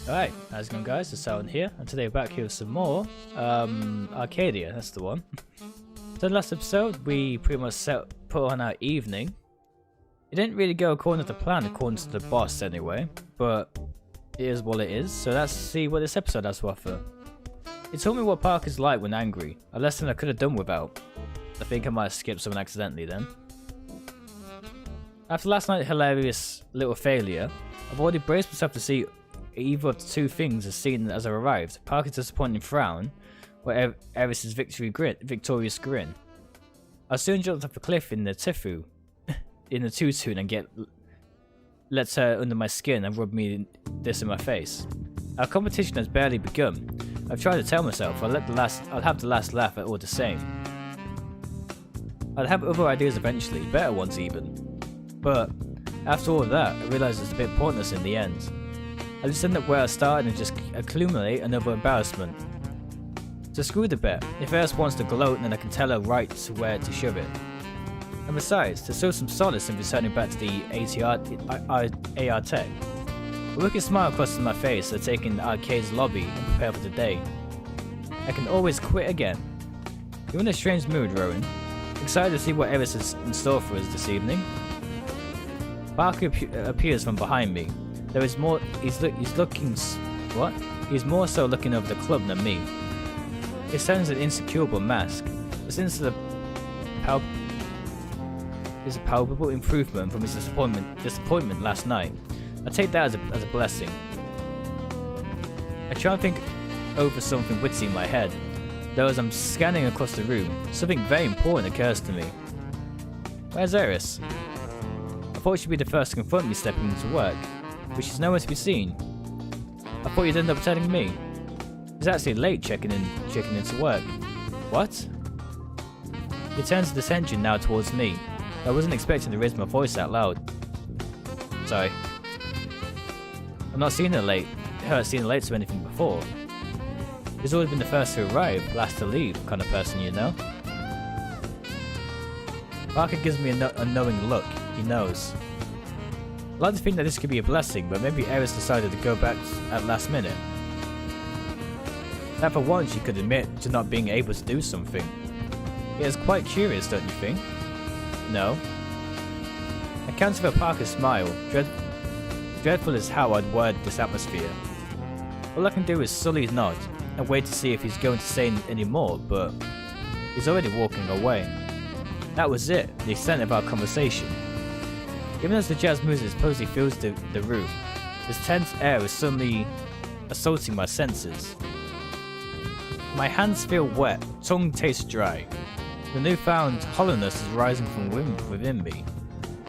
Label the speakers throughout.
Speaker 1: Alright, how's it going guys? It's Alan here, and today we're back here with some more Arcadia, that's the one. So the last episode, we pretty much put on our evening. It didn't really go according to the plan, according to the boss anyway, but it is what it is, so let's see what this episode has to offer. It told me what Park is like when angry, a lesson I could have done without. I think I might have skipped something accidentally then. After last night's hilarious little failure, I've already braced myself to see either of the two things as seen as I arrived: Parker's disappointing frown, or Eris' victorious grin. I soon jumped off a cliff in the tutu and lets her under my skin and rub this in my face. Our competition has barely begun. I've tried to tell myself I'll have the last laugh at all the same. I'll have other ideas eventually, better ones even. But after all that, I realised it's a bit pointless in the end. I'll just end up where I started and just accumulate another embarrassment. So screw the bet. If Eris wants to gloat, then I can tell her right to where to shove it. And besides, there's still some solace in returning back to the AR tech. A wicked smile crosses my face as I take in the arcade's lobby and prepare for the day. I can always quit again. You're in a strange mood, Rowan. Excited to see what Eris is in store for us this evening. Parker appears from behind me. There is more. He's more so looking over the club than me. He sends an insecurable mask, but since is a palpable improvement from his disappointment last night. I take that as a blessing. I try and think over something witty in my head, though as I'm scanning across the room, something very important occurs to me. Where's Eris? I thought she'd be the first to confront me stepping into work, but she's nowhere to be seen. I thought you'd end up telling me. He's actually late checking into work. What? He turns his attention now towards me. I wasn't expecting to raise my voice out loud. Sorry. I've not seen her late to anything before. He's always been the first to arrive, last to leave kind of person, you know? Parker gives me a knowing look. He knows. I'd like to think that this could be a blessing, but maybe Eris decided to go back at last minute. That for once she could admit to not being able to do something. It is quite curious, don't you think? No. I counter for Parker's smile. Dreadful is how I'd word this atmosphere. All I can do is sully nod and wait to see if he's going to say any more, but he's already walking away. That was it, the extent of our conversation. Even as the jazz music supposedly fills the room, this tense air is suddenly assaulting my senses. My hands feel wet, tongue tastes dry. The newfound hollowness is rising from within me.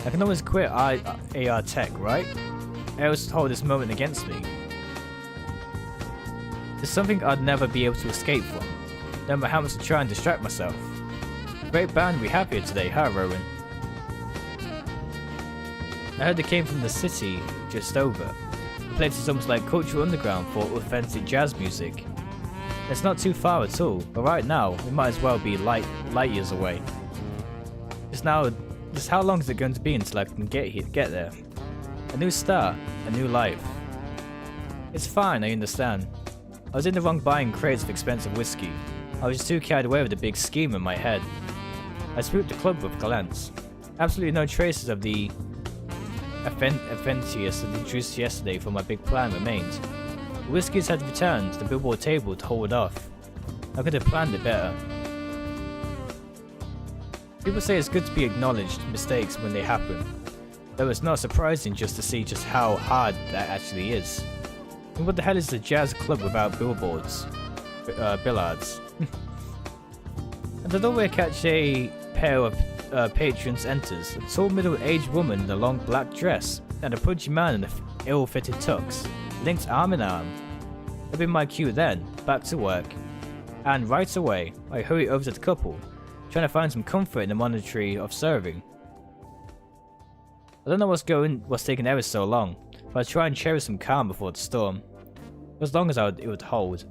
Speaker 1: I can always quit AR tech, right? Eris hold this moment against me. It's something I'd never be able to escape from, no matter how much I try and distract myself. Great band we have here today, huh, Rowan? I heard they came from the city just over. The place is almost like cultural underground for authentic jazz music. It's not too far at all, but right now we might as well be light years away. Just how long is it going to be until I can get there? A new start, a new life. It's fine, I understand. I was in the wrong buying crates of expensive whiskey. I was just too carried away with the big scheme in my head. I spooked the club with a glance. Absolutely no traces of the Adventius that introduced yesterday for my big plan remained. The whiskies had returned to the billboard table to hold off. I could have planned it better. People say it's good to be acknowledged mistakes when they happen, though it's not surprising just to see just how hard that actually is. And what the hell is a jazz club without billboards? Billards. At the doorway I catch a pair of patrons enters, a tall middle-aged woman in a long black dress, and a pudgy man in an ill-fitted tux, linked arm in arm. That'd been my cue then, back to work. And right away, I hurry over to the couple, trying to find some comfort in the monotony of serving. I don't know what's taking Eris so long, but I try and cherish some calm before the storm. As long as it would hold.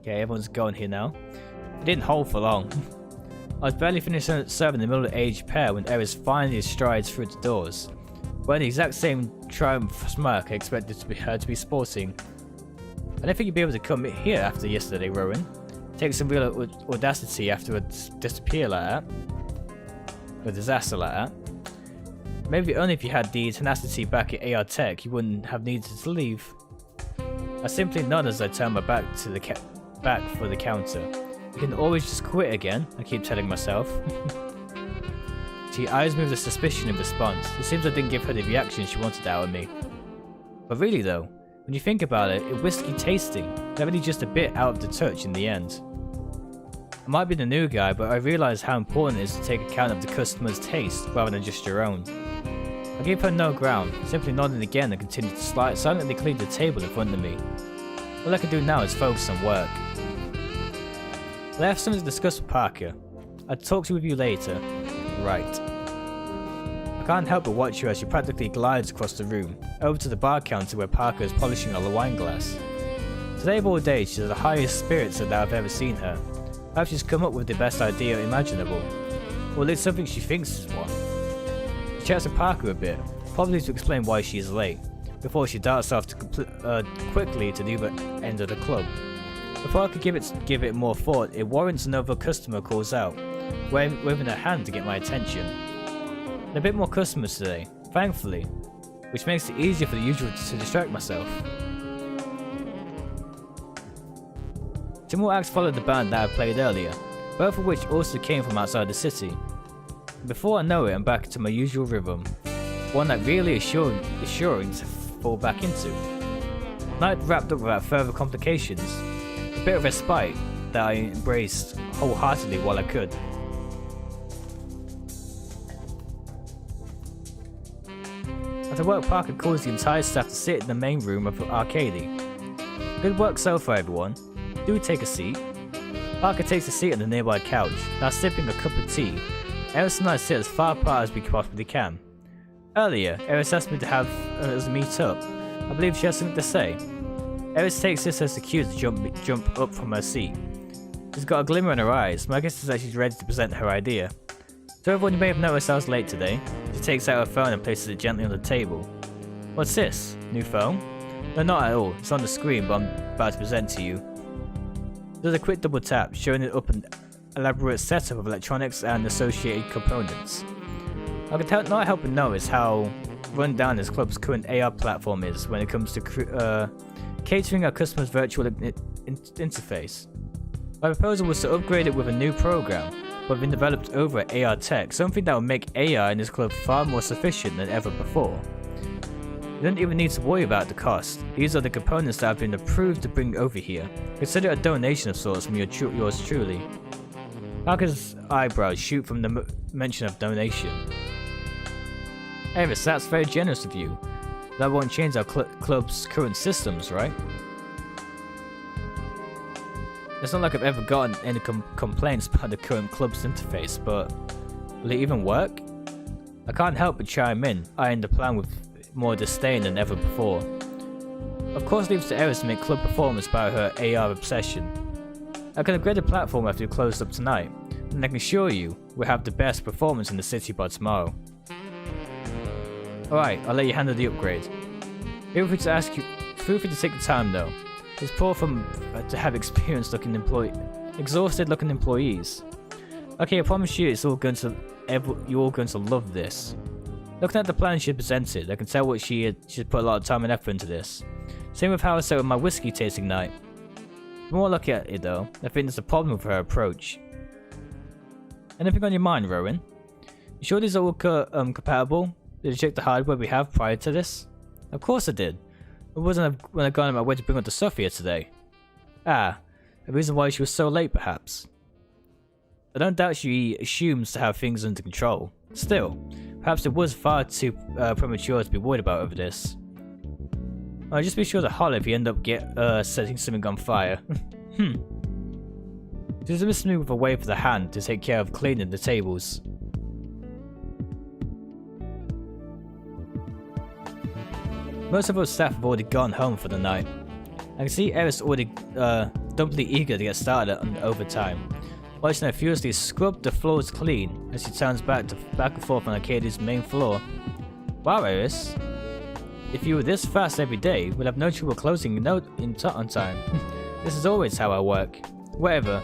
Speaker 1: Okay, everyone's going here now. It didn't hold for long. I was barely finished serving the middle-aged pair when Eris finally strides through the doors. wearing the exact same triumph smirk I expected her to be sporting. I don't think you'd be able to come here after yesterday, Rowan. Take some real audacity after a disappear like that. A disaster like that. Maybe only if you had the tenacity back at AR Tech, you wouldn't have needed to leave. I simply nod as I turn my back to the back for the counter. You can always just quit again, I keep telling myself. She eyes me with a suspicion in response. It seems I didn't give her the reaction she wanted out of me. But really though, when you think about it, it's whiskey tasting, they're really just a bit out of the touch in the end. I might be the new guy, but I realise how important it is to take account of the customer's taste rather than just your own. I gave her no ground, simply nodding again and continued to silently clean the table in front of me. All I can do now is focus on work. I have something to discuss with Parker. I'll talk with you later. Right. I can't help but watch her as she practically glides across the room, over to the bar counter where Parker is polishing a wine glass. Today of all days, she's the highest spirits that I've ever seen her. Perhaps she's come up with the best idea imaginable. Or it's something she thinks is one. She chats with Parker a bit, probably to explain why she is late, before she darts off to quickly to the other end of the club. Before I could give it more thought, it warrants another customer calls out, waving her hand to get my attention. And a bit more customers today, thankfully, which makes it easier for the usual to distract myself. Two more acts followed the band that I played earlier, both of which also came from outside the city. Before I know it, I'm back to my usual rhythm, one that really assuring to fall back into. Night wrapped up without further complications, a bit of respite that I embraced wholeheartedly while I could. After work, Parker calls the entire staff to sit in the main room of Arcady. Good work so far, everyone. Do take a seat. Parker takes a seat on the nearby couch, now sipping a cup of tea. Eris and I sit as far apart as we possibly can. Earlier, Eris asked me to have us meet up. I believe she has something to say. Eris takes this as a cue to jump up from her seat. She's got a glimmer in her eyes, my guess is that she's ready to present her idea. So everyone, you may have noticed I was late today. She takes out her phone and places it gently on the table. What's this? New phone? No, not at all. It's on the screen, but I'm about to present to you. There's a quick double tap, showing it up an elaborate setup of electronics and associated components. I can not help but notice how run down this club's current AR platform is when it comes to catering our customers' virtual interface. My proposal was to upgrade it with a new program, but been developed over at AR Tech, something that will make AI in this club far more sufficient than ever before. You don't even need to worry about the cost. These are the components that have been approved to bring over here. Consider a donation of sorts from yours truly. Parker's eyebrows shoot from the mention of donation. Eris, that's very generous of you. That won't change our club's current systems, right? It's not like I've ever gotten any complaints about the current club's interface, but will it even work? I can't help but chime in, eyeing the plan with more disdain than ever before. Of course, it leaves to Eris to make club performance about her AR obsession. I can upgrade the platform after we close up tonight, and I can assure you we'll have the best performance in the city by tomorrow. Alright, I'll let you handle the upgrade. Feel free to take the time though. It's poor to have exhausted looking employees. Okay, I promise you you're all going to love this. Looking at the plan she presented, I can tell what she's put a lot of time and effort into this. Same with how I set with my whiskey tasting night. The more I look at it though, I think there's a problem with her approach. Anything on your mind, Rowan? You sure these are all compatible? Did you check the hardware we have prior to this? Of course I did. It wasn't when I got on my way to bring up the stuff here today. Ah, a reason why she was so late perhaps. I don't doubt she assumes to have things under control. Still, perhaps it was far too premature to be worried about over this. I'll just be sure to holler if you end up setting something on fire. There's a move with a wave of the hand to take care of cleaning the tables. Most of our staff have already gone home for the night. I can see Eris already dumpily eager to get started on overtime, watching her furiously scrub the floors clean as she turns back and forth on Arcadia's main floor. Wow, Eris. If you were this fast every day, we'll have no trouble closing on time. This is always how I work. Whatever.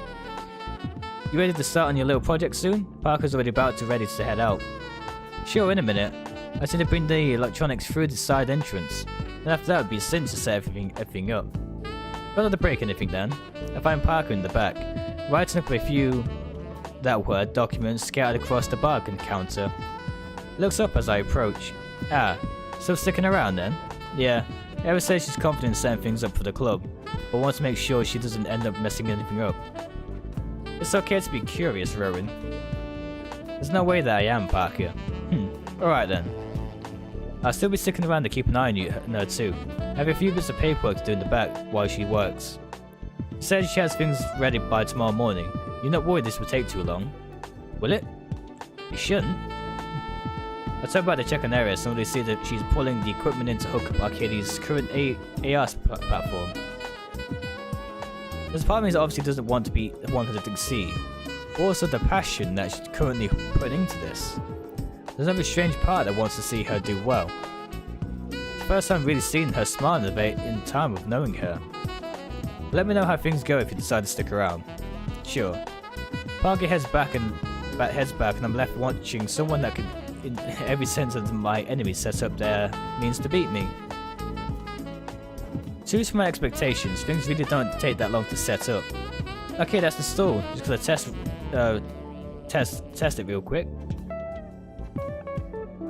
Speaker 1: You ready to start on your little project soon? Parker's already ready to head out. Sure, in a minute. I just need to bring the electronics through the side entrance. Then after that would be a cinch to set everything up. Don't have to break anything then. I find Parker in the back, writing up a few documents scattered across the bargain counter. Looks up as I approach. Ah, still sticking around then? Yeah, Eris says she's confident in setting things up for the club, but wants to make sure she doesn't end up messing anything up. It's okay to be curious, Rowan. There's no way that I am, Parker. Alright then. I'll still be sticking around to keep an eye on her too. I have a few bits of paperwork to do in the back while she works. She says she has things ready by tomorrow morning. You're not worried this will take too long? Will it? It shouldn't. I turn back to check on Eris and only see that she's pulling the equipment in to hook up Arcady's current ARS platform. There's a part of me that obviously doesn't want her to succeed. Also the passion that she's currently putting into this. There's another strange part that wants to see her do well. It's the first time I've really seen her smile in time of knowing her. Let me know how things go if you decide to stick around. Sure. Parker heads back and I'm left watching someone that could, in every sense of my enemy, set up their means to beat me. Choose from my expectations, things really don't take that long to set up. Okay, that's the stall. Just gonna test it real quick.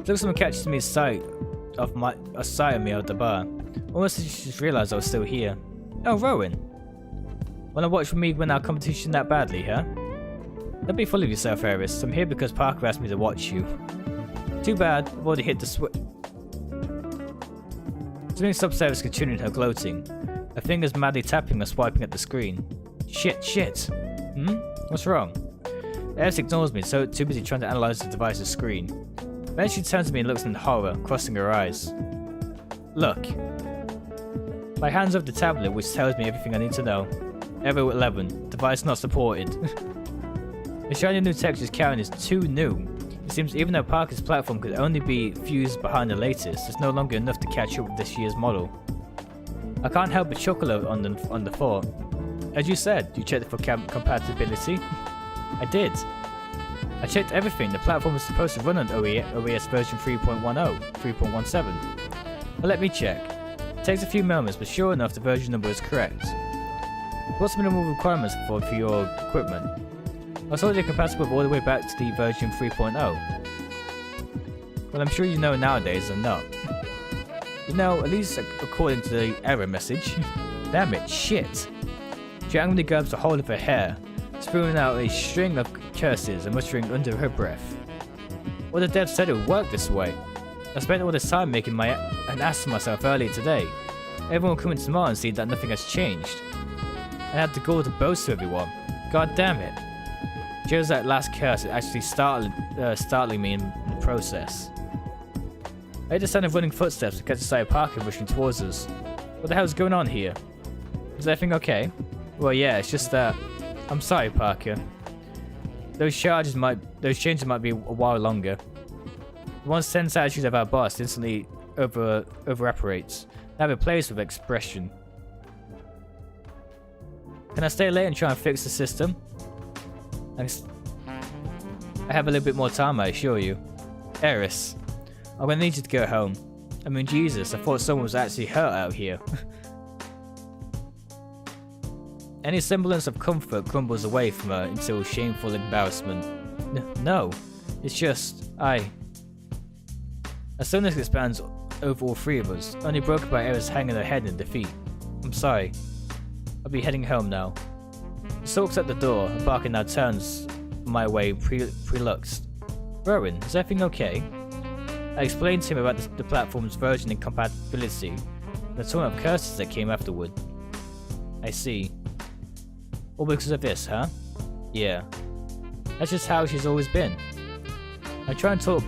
Speaker 1: Looks someone catches me sight of me at the bar. Almost as she just realised I was still here. Oh, Rowan. Wanna watch with me win our competition that badly, huh? Don't be full of yourself, Eris. I'm here because Parker asked me to watch you. Too bad, I've already hit the switch. Something subsurface continuing her gloating. Her fingers madly tapping or swiping at the screen. Shit. What's wrong? Eris ignores me, so too busy trying to analyze the device's screen. Then she turns to me and looks in horror, crossing her eyes. Look. My hands over the tablet, which tells me everything I need to know. Error 11. Device not supported. The shiny new text she's carrying is too new. It seems even though Parker's platform could only be fused behind the latest, it's no longer enough to catch up with this year's model. I can't help but chuckle on the thought. As you said, you checked for compatibility? I did. I checked everything. The platform was supposed to run on OES version 3.10, 3.17. But let me check. It takes a few moments, but sure enough the version number is correct. What's the minimal requirements for your equipment? I was already compatible all the way back to the version 3.0. Well, I'm sure you know nowadays I'm not. You know, at least according to the error message. Damn it, shit. She angrily grabs a hold of her hair, spewing out a string of curses and muttering under her breath. Well, the dev said it would work this way. I spent all this time making an ass of myself earlier today. Everyone will come in tomorrow and see that nothing has changed. I had the gall to boast to everyone. God damn it. Just that last curse actually startling me in the process. I heard the sound of running footsteps and catch sight of Parker rushing towards us. What the hell is going on here? Is everything okay? Well, yeah, it's just that. I'm sorry, Parker. Those changes might be a while longer. The once tense attitude of our boss instantly evaporates, now replaced with expression. Can I stay late and try and fix the system? I have a little bit more time, I assure you. Eris, I'm gonna need you to go home. I mean, Jesus, I thought someone was actually hurt out here. Any semblance of comfort crumbles away from her until shameful embarrassment. No, it's just, A stillness expands over all three of us, only broken by Eris hanging her head in defeat. I'm sorry. I'll be heading home now. She stalks at the door, and Parker now turns my way pre-luxed. Rowan, is everything okay? I explained to him about the platform's version and compatibility, and the ton of curses that came afterward. I see. All because of this, huh? Yeah. That's just how she's always been. I try and talk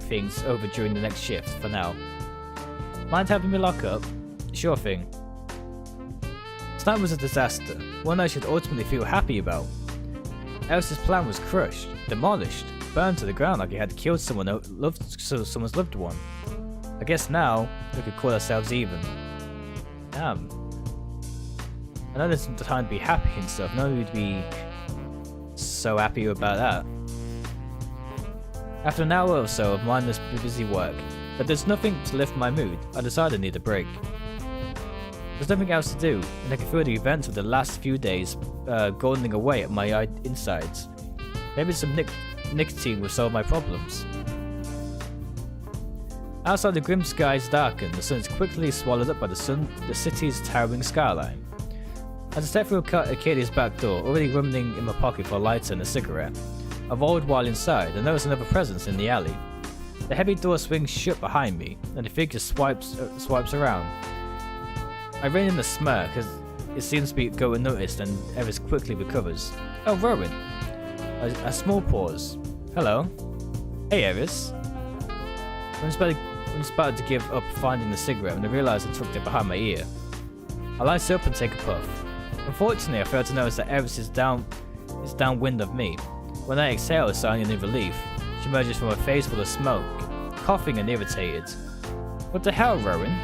Speaker 1: things over during the next shift, for now. Mind having me lock up? Sure thing. Tonight was a disaster, one I should ultimately feel happy about. Eris's plan was crushed, demolished. burned to the ground like he had killed someone's loved one. I guess now we could call ourselves even. Damn. I know there's time to be happy and stuff. No need to be so happy about that. After an hour or so of mindless busy work, but there's nothing to lift my mood, I decided I need a break. There's nothing else to do, and I can feel the events of the last few days goldening away at my insides. Maybe some nicotine will solve my problems. Outside, the grim skies darken, the sun is quickly swallowed up by the city's towering skyline. As I step through Arcadia's back door, already rummaging in my pocket for a lighter and a cigarette, I rolled while inside and noticed another presence in the alley. The heavy door swings shut behind me, and the figure swipes around. I rein in a smirk as it seems to go unnoticed, and Eris quickly recovers. Oh, Rowan. A small pause. Hello. Hey, Eris. I'm just about to give up finding the cigarette when I realised I tucked it behind my ear. I light it up and take a puff. Unfortunately, I failed to notice that Eris is downwind of me. When I exhale, sighing in relief, she emerges from a face full of smoke, coughing and irritated. What the hell, Rowan?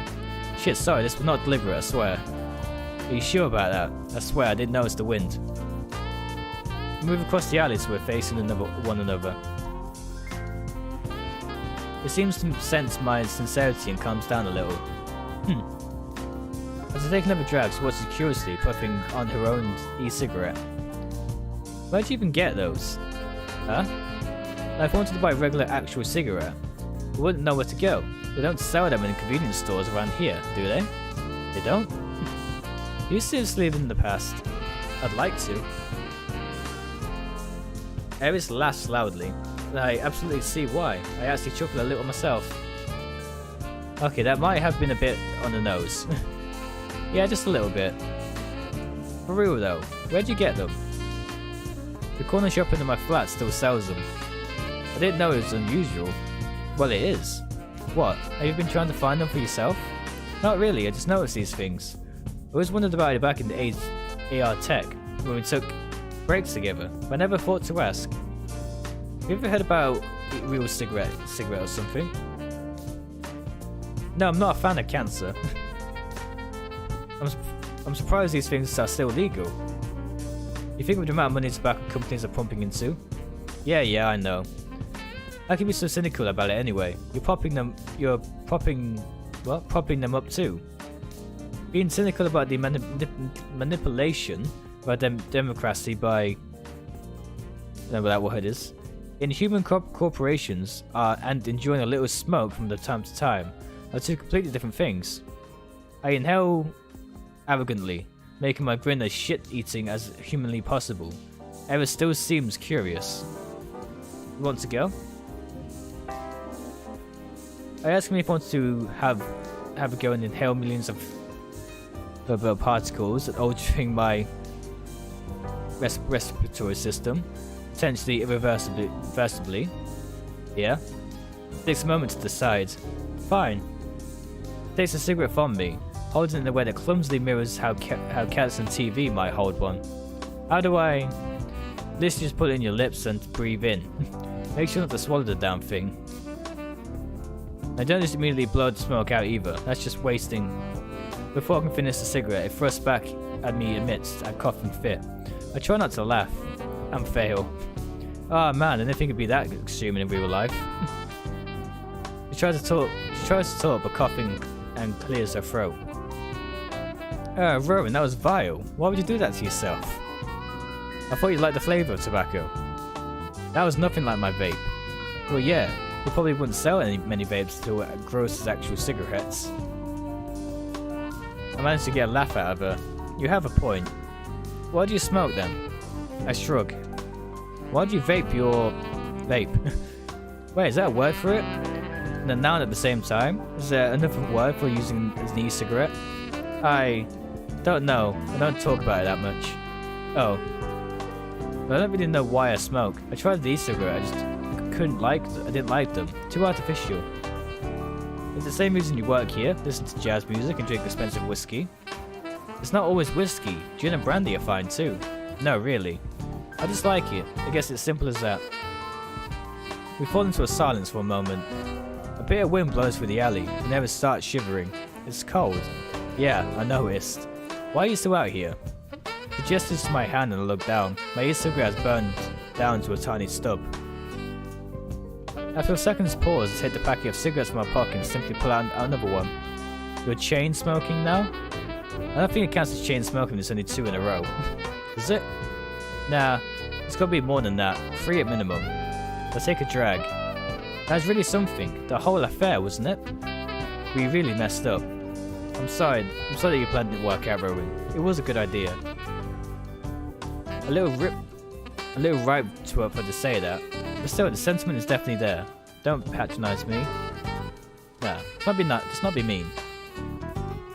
Speaker 1: Shit, sorry, this was not deliberate, I swear. Are you sure about that? I swear, I didn't notice the wind. We move across the alley so we're facing one another. It seems to sense my sincerity and calms down a little. As I take another drag, she watches curiously, puffing on her own e-cigarette. Where'd you even get those? Huh? If I wanted to buy a regular actual cigarette, I wouldn't know where to go. They don't sell them in convenience stores around here, do they? They don't? Do you seriously live in the past? I'd like to. Eris laughs loudly, and I absolutely see why. I actually chuckle a little myself. Okay, that might have been a bit on the nose. Yeah, just a little bit. For real though, where'd you get them? The corner shop in my flat still sells them. I didn't know it was unusual. Well, it is. What? Have you been trying to find them for yourself? Not really, I just noticed these things. I always wondered about it back in the age AR Tech, when we took breaks together, but I never thought to ask. Have you ever heard about real cigarette or something? No, I'm not a fan of cancer. I'm surprised these things are still legal. You think with the amount of money tobacco companies are pumping into? Yeah, I know. How can you be so cynical about it anyway? You're propping them up too. Being cynical about the manipulation by democracy by... I don't know what that word is. Inhuman corporations and enjoying a little smoke from time to time are two completely different things. I inhale arrogantly, making my grin as shit-eating as humanly possible. Eris still seems curious. You want to go? I asked him if he wants to have a go and inhale millions of particles, altering my respiratory system, potentially irreversibly. Yeah. Takes a moment to decide. Fine. Takes a cigarette from me, holding it in a way that clumsily mirrors how cats on TV might hold one. How do I... This just put it in your lips and breathe in. Make sure not to swallow the damn thing. I don't just immediately blow the smoke out either, that's just wasting. Before I can finish the cigarette, it thrusts back at me amidst a cough and fit. I try not to laugh, and fail. Ah man, I didn't think it'd be that extreme in real life. She tries to talk, but coughing and clears her throat. Rowan, that was vile. Why would you do that to yourself? I thought you'd like the flavour of tobacco. That was nothing like my vape. Well yeah, you probably wouldn't sell many vapes to gross as actual cigarettes. I managed to get a laugh out of her. You have a point. Why do you smoke then? I shrug. Why do you vape your... vape? Wait, is that a word for it? And a noun at the same time? Is there another word for using as an e-cigarette? I don't know. I don't talk about it that much. Oh. But I don't really know why I smoke. I tried the e-cigarette, I just I didn't like them. Too artificial. It's the same reason you work here, listen to jazz music and drink expensive whiskey. It's not always whiskey. Gin and brandy are fine too. No, really. I just like it. I guess it's simple as that. We fall into a silence for a moment. A bit of wind blows through the alley, and Eris starts shivering. It's cold. Yeah, I noticed. Why are you still out here? He gestures to my hand and I look down. My e-cigarette has burned down to a tiny stub. After a second's pause, I take the packet of cigarettes from my pocket and simply pull out another one. You're chain smoking now? I don't think it counts as chain smoking, there's only 2 in a row. Is it? Nah, it's gotta be more than that. 3 at minimum. Let's take a drag. That was really something. The whole affair, wasn't it? We really messed up. I'm sorry that your plan didn't work out, Rowan. It was a good idea. A little ripe to her to say that. But still, the sentiment is definitely there. Don't patronize me. Nah, let's not be mean.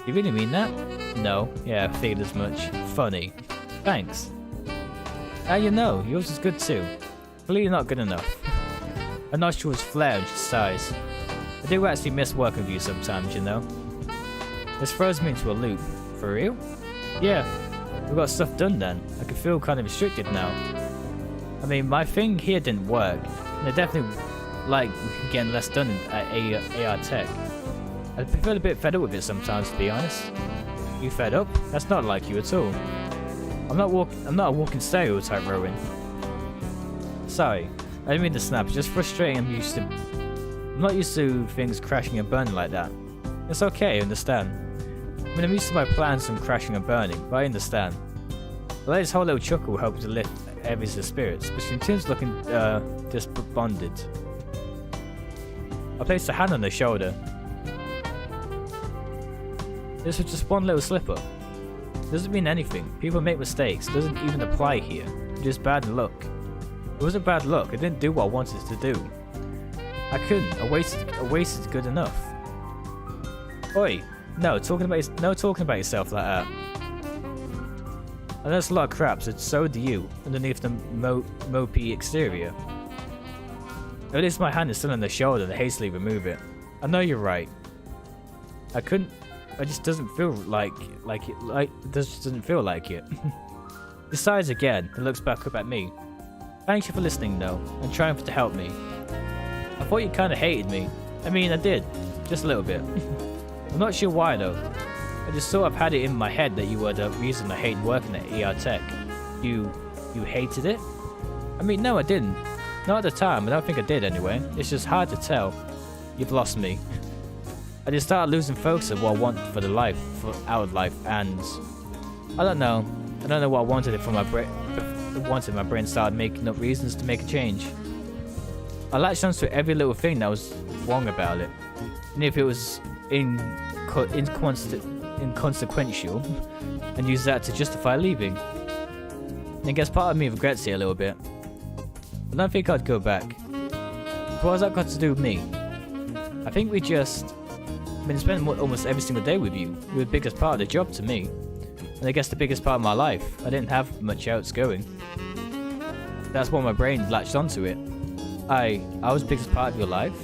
Speaker 1: You really mean that? No. Yeah, I figured as much. Funny. Thanks. You know, yours is good too. Clearly not good enough. Her nostrils flare and she sighs. I do actually miss working with you sometimes, you know. This throws me into a loop. For real? Yeah. We got stuff done then. I can feel kind of restricted now. I mean, my thing here didn't work. And I definitely like getting less done at AR Tech. I feel a bit fed up with it sometimes, to be honest. You fed up? That's not like you at all. I'm not a walking stereotype, Rowan. Sorry, I didn't mean to snap. It's just frustrating. I'm not used to things crashing and burning like that. It's okay, I understand. I mean, I'm used to my plans from crashing and burning, but I understand. I let this whole little chuckle help to lift Eris' spirits, but she continues looking despondent. I placed a hand on her shoulder. This was just one little slip-up. Doesn't mean anything. People make mistakes. Doesn't even apply here. Just bad luck. It wasn't bad luck. I didn't do what I wanted to do. I couldn't. I wasted good enough. Oi! No talking about yourself like that. I know it's a lot of crap, so do you. Underneath the mopey exterior. At least my hand is still on the shoulder and I hastily remove it. I know you're right. I couldn't. It just doesn't feel like it just doesn't feel like it. Decides again and looks back up at me. Thank you for listening though, and trying to help me. I thought you kinda hated me. I mean, I did. Just a little bit. I'm not sure why though. I just sort of had it in my head that you were the reason I hated working at ER Tech. You hated it? I mean, no I didn't. Not at the time, I don't think I did anyway. It's just hard to tell. You've lost me. I just started losing focus of what I want for our life, and I don't know what I wanted from my brain. My brain started making up reasons to make a change. I latched onto every little thing that was wrong about it, and if it was inconsequential, and used that to justify leaving. And I guess part of me regrets it a little bit. I don't think I'd go back. What has that got to do with me? I think we just. I've been spending almost every single day with you. You were the biggest part of the job to me. And I guess the biggest part of my life. I didn't have much else going. That's why my brain latched onto it. I was the biggest part of your life?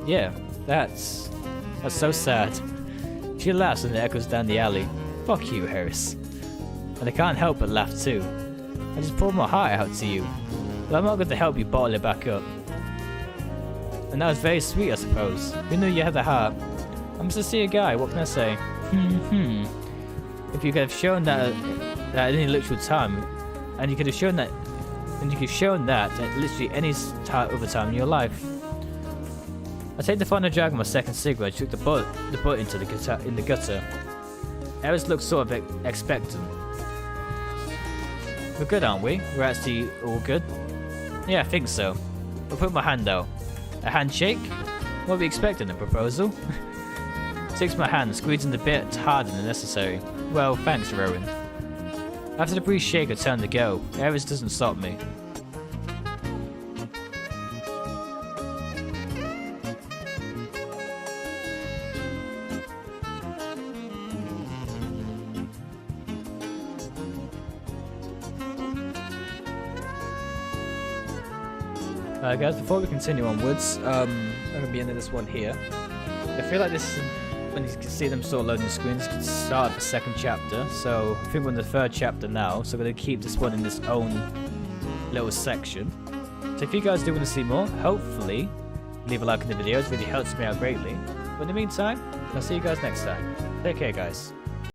Speaker 1: Yeah, that's so sad. She laughs and it echoes down the alley. Fuck you, Eris. And I can't help but laugh too. I just poured my heart out to you. But I'm not going to help you bottle it back up. And that was very sweet, I suppose. You knew you had the heart. I'm a sincere guy, what can I say? If you could have shown that at any literal time, and you could have shown that at literally any other time in your life. I take the final drag of my second cigarette, took the butt into the gutter. Eris looked sort of expectant. We're good, aren't we? We're actually all good? Yeah, I think so. I'll put my hand out. A handshake? What are we expecting, a proposal? Takes my hand, squeezing the bit harder than necessary. Well, thanks, Rowan. After the brief shake, I turn to go. Eris doesn't stop me. Guys, before we continue onwards, I'm going to be ending this one here. I feel like this is, when you can see them sort of loading the screens, it's the start of the second chapter, so I think we're in the third chapter now, so I'm going to keep this one in its own little section. So if you guys do want to see more, hopefully leave a like on the video. It really helps me out greatly. But in the meantime, I'll see you guys next time. Take care, guys.